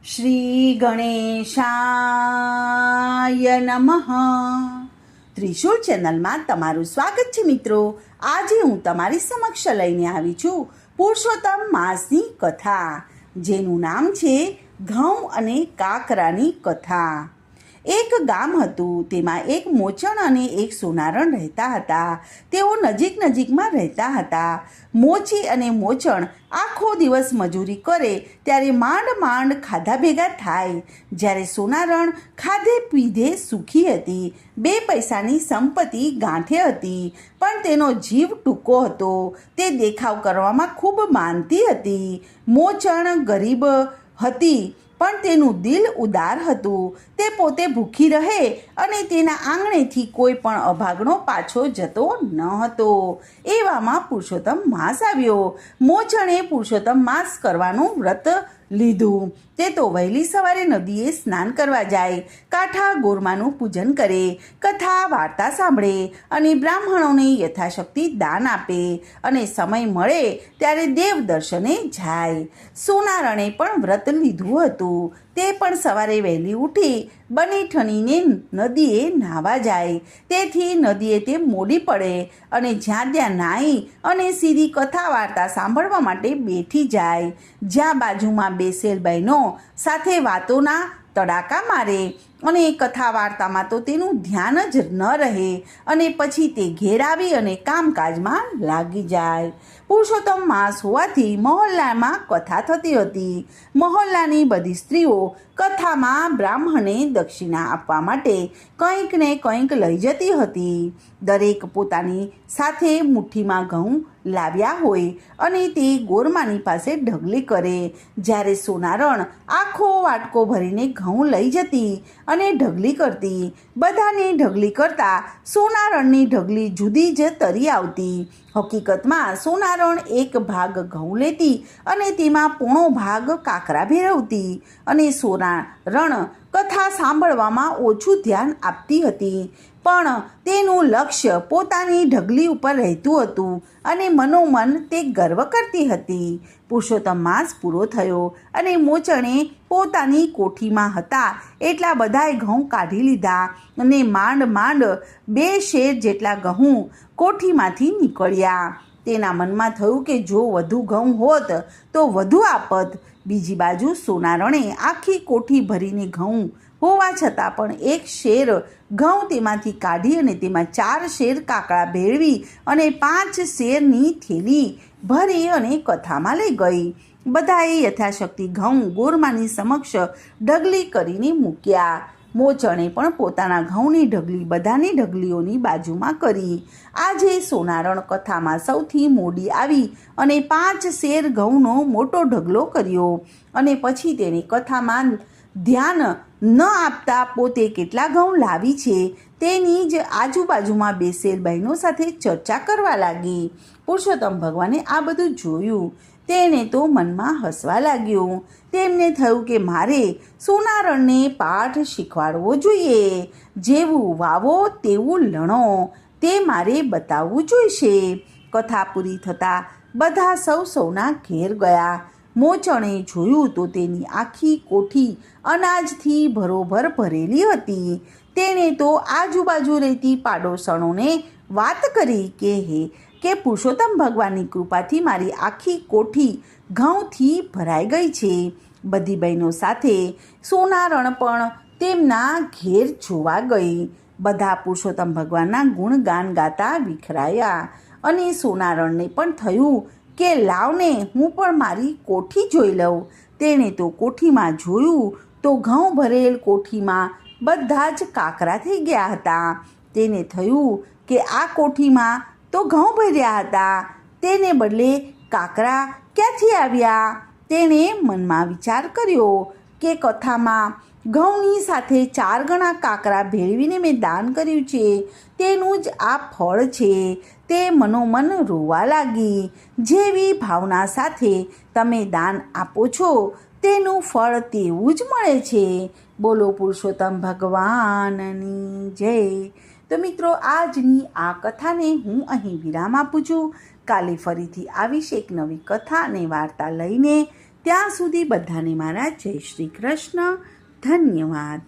શ્રી ગણેશાય નમઃ. ત્રિશુલ ચેનલમાં તમારું સ્વાગત છે મિત્રો. આજે હું તમારી સમક્ષ લઈને આવી છું પુરુષોત્તમ માસની કથા, જેનું નામ છે ઘઉં અને કાકરાની કથા. એક ગામ હતું, તેમાં એક મોચણ અને એક સોનારણ રહેતા હતા. તેઓ નજીકમાં રહેતા હતા. મોચી અને મોચણ આખો દિવસ મજૂરી કરે ત્યારે માંડ ખાધા ભેગા થાય. જ્યારે સોનારણ ખાધે પીધે સુખી હતી. 2 પૈસાની સંપત્તિ ગાંઠે હતી, પણ તેનો જીવ ટૂંકો હતો. તે દેખાવ કરવામાં ખૂબ માનતી હતી. મોચણ ગરીબ હતી, પણ તેનું દિલ ઉદાર હતું. તે પોતે ભૂખી રહે અને તેના આંગણેથી કોઈ પણ અભાગણો પાછો જતો ન હતો. એવામાં પુરુષોત્તમ માસ આવ્યો. મોચણે પુરુષોત્તમ માસ કરવાનું વ્રત લીધું. તે તો વહેલી સવારે નદીએ સ્નાન કરવા જાય, કાંઠા ગોરમાનું પૂજન કરે, કથા વાર્તા સાંભળે અને બ્રાહ્મણોને યથાશક્તિ દાન આપે અને સમય મળે ત્યારે દેવ દર્શને જાય. સોનારણે પણ વ્રત લીધું હતું. તે પણ સવારે વહેલી ઉઠી બની ઠનીને નદીએ નાહવા જાય. તેથી નદીએ તે મોડી પડે અને જ્યાં ત્યાં નાહી અને સીધી કથા વાર્તા સાંભળવા માટે બેઠી જાય. જ્યાં બાજુમાં બેસેલ બહેનો સાથે વાતોના તડાકા મારે અને કથા વાર્તામાં તો તેનું ધ્યાન જ ન રહે અને પછી તે ઘેર આવી અને કામકાજમાં લાગી જાય. પુરુષોત્તમ માસ હોવાથી મહોલ્લામાં કથા થતી હતી. મહોલ્લાની બધી સ્ત્રીઓ કથામાં બ્રાહ્મણને દક્ષિણા આપવા માટે કંઈક ને કંઈક લઈ જતી હતી. દરેક પોતાની સાથે મુઠ્ઠીમાં ઘઉં લાવ્યા હોય અને તે ગોરમાની પાસે ઢગલી કરે. જ્યારે સોનારણ આખો વાટકો ભરીને ઘઉં લઈ જતી અને ઢગલી કરતી. બધાને ઢગલી કરતા સોનારણની ઢગલી જુદી જ તરી આવતી. હકીકતમાં સોનારણ એક ભાગ ઘઉં લેતી અને તેમાં પોણો ભાગ કાકરા ભેરવતી અને સોનારણ કથા સાંભળવામાં ઓછું ધ્યાન આપતી હતી. પણ તેનું લક્ષ્ય પોતાની ઢગલી ઉપર રહેતું હતું અને મનોમન તે ગર્વ કરતી હતી. પુરુષોત્તમ માસ પૂરો થયો અને મોચણે પોતાની કોઠીમાં હતા એટલા બધાએ ઘઉં કાઢી લીધા અને માંડ 2 શેર જેટલા ઘઉં કોઠીમાંથી નીકળ્યા. તેના મનમાં થયું કે જો વધુ ઘઉં હોત તો વધુ આપત. બીજી બાજુ સોનારણે આખી કોઠી ભરીને ઘઉં હોવા છતાં પણ 1 શેર ઘઉં તેમાંથી કાઢી અને તેમાં 4 શેર કાકડા ભેળવી અને 5 શેરની થેલી ભરી અને કથામાં લઈ ગઈ. બધાએ યથાશક્તિ ઘઉં ગોરમાની સમક્ષ ઢગલી કરીને મૂક્યા. મોચણે પણ પોતાના ઘઉંની ઢગલી બધાની ઢગલીઓની બાજુમાં કરી. આજે સોનારણ કથામાં સૌથી મોડી આવી અને 5 શેર ઘઉંનો મોટો ઢગલો કર્યો અને પછી તેને કથામાં ધ્યાન ન આપતા પોતે કેટલા ઘઉં લાવી છે તેની જ આજુબાજુમાં બેસેલ બહેનો સાથે ચર્ચા કરવા લાગી. પુરુષોત્તમ ભગવાને આ બધું જોયું. તેને તો મનમાં હસવા લાગ્યું. તેમને થયું કે મારે સોનારણને પાઠ શીખવાડવો જોઈએ. જેવું વાવો તેવું લણો, તે મારે બતાવવું જોઈશે. કથા પૂરી થતાં બધા સૌના ઘેર ગયા. મોચણે જોયું તો તેની આખી કોઠી અનાજથી ભરોભર ભરેલી હતી. તેણે તો આજુબાજુ રહેતી પાડોશણોને વાત કરી કે પુરુષોત્તમ ભગવાનની કૃપાથી મારી આખી કોઠી ઘઉંથી ભરાઈ ગઈ છે. બધી બહેનો સાથે સોનારણ પણ તેમના ઘેર જોવા ગઈ. બધા પુરુષોત્તમ ભગવાનના ગુણગાન ગાતા વિખરાયા અને સોનારણને પણ થયું કે લાવને હું પણ મારી કોઠી જોઈ લઉં. તેણે તો કોઠીમાં જોયું તો ઘઉં ભરેલ કોઠીમાં બધા જ કાકરા થઈ ગયા હતા. તેને થયું કે આ કોઠીમાં તો ઘઉં ભર્યા હતા, તેને બદલે કાકરા ક્યાંથી આવ્યા? તેણે મનમાં વિચાર કર્યો કે કથામાં ઘઉંની સાથે 4 ગણા કાકરા ભેળવીને મેં દાન કર્યું છે, તેનું જ આ ફળ છે. તે મનોમન રોવા લાગી. જેવી ભાવના સાથે તમે દાન આપો છો તેનું ફળ તેવું જ મળે છે. બોલો પુરુષોત્તમ ભગવાનની જય. તો મિત્રો, આજની આ કથાને હું અહીં વિરામ આપું છું. કાલે ફરીથી આવીશ એક નવી કથા અને વાર્તા લઈને. ત્યાં સુધી બધાને મારા જય શ્રી કૃષ્ણ. ધન્યવાદ.